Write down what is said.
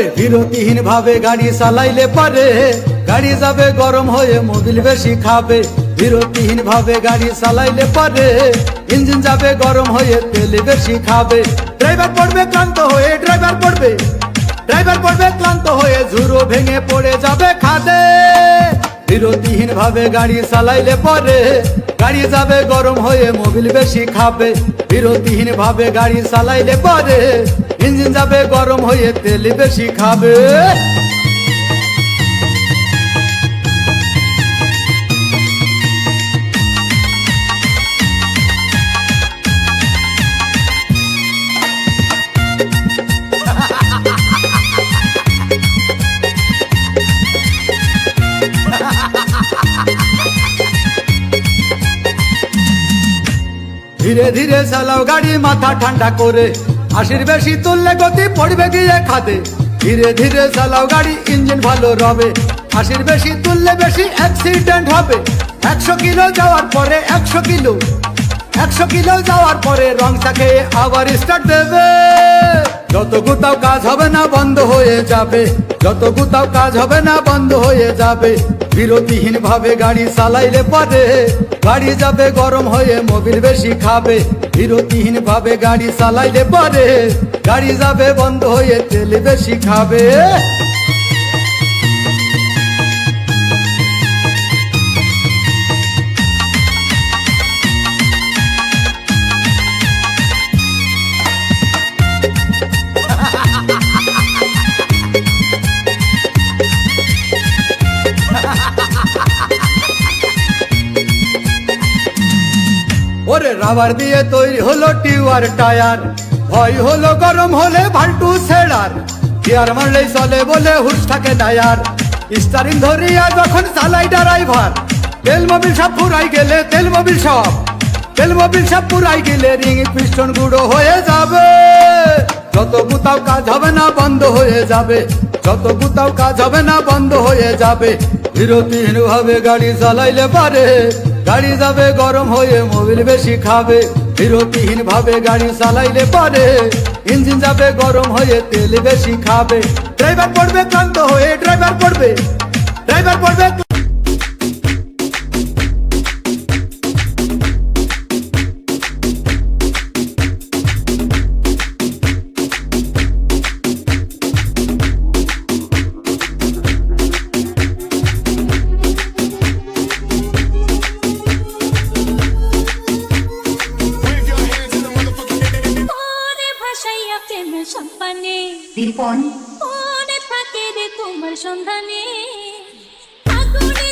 ওরে বিরতিহীন ভাবে গাড়ি চালাইলে পারে গাড়ি যাবে গরম হয়ে মোবিল বেশি খাবে। বিরতিহীন ভাবে গাড়ি চালাইলে পারে ইঞ্জিন যাবে গরম হয়ে তেল বেশি খাবে। ড্রাইভার পড়বে ক্লান্ত হয়ে ড্রাইভার পড়বে ক্লান্ত হয়ে ঝুরো ভেঙে পড়ে যাবে খাদে। বিরতিহীন ভাবে গাড়ি চালাইলে পরে গাড়ি যাবে গরম হয়ে মোবিল বেশি খাবে। বিরতিহীন ভাবে গাড়ি চালাইলে পরে ইঞ্জিন যাবে গরম হয়ে তেল বেশি খাবে। ধীরে ধীরে চালাও গাড়ি মাথা ঠান্ডা করে, 80 বেশি তুললে গতি পড়বে গিয়ে খাদে। ধীরে ধীরে চালাও গাড়ি ইঞ্জিন ভালো রবে, 80 বেশি তুললে বেশি অ্যাক্সিডেন্ট হবে। 100 কিলো যাওয়ার পরে 100 কিলো যাওয়ার পরে রং চাকে আবার স্টার্ট দেবে। যত গুতাও কাজ হবে না বন্ধ হয়ে যাবে, যত গুতাও কাজ হবে না বন্ধ হয়ে যাবে। বিরতিহীন ভাবে গাড়ি চালাইলে পরে গাড়ি যাবে গরম হয়ে মোবিল বেশি খাবে। বিরতিহীন ভাবে গাড়ি চালাইলে পরে গাড়ি যাবে বন্ধ হয়ে তেল বেশি খাবে। ওরে রাবার দিয়ে তৈরি হলো টিউয়ার টায়ার, ভয় হলো গরম হলে ভাল্টু ছেড়ার। গিয়ার মারলেই চলে বলে হুশ থাকে টায়ার, স্টারিং ধরিয়া যখন চালাই ড্রাইভার। তেল মোবিল সব পুরাই গেলে তেল মোবিল সব পুরাই গেলে রিং পিস্টন গুঁড়ো হয়ে যাবে। যত গুতাও কাজ হবে না বন্ধ হয়ে যাবে, যত গুতাও কাজ হবে না বন্ধ হয়ে যাবে। বিরতিহীন ভাবে গাড়ি চালাইলে পারে গাড়ি যাবে গরম হয়ে মোবিল বেশি খাবে। বিরতিহীন ভাবে গাড়ি চালাইলে পারে ইঞ্জিন যাবে গরম হয়ে তেল বেশি খাবে। ড্রাইভার পড়বে ক্লান্ত হয়ে ড্রাইভার পড়বে দীপন মনে থাকে রে তোমার সন্ধানে আগুনে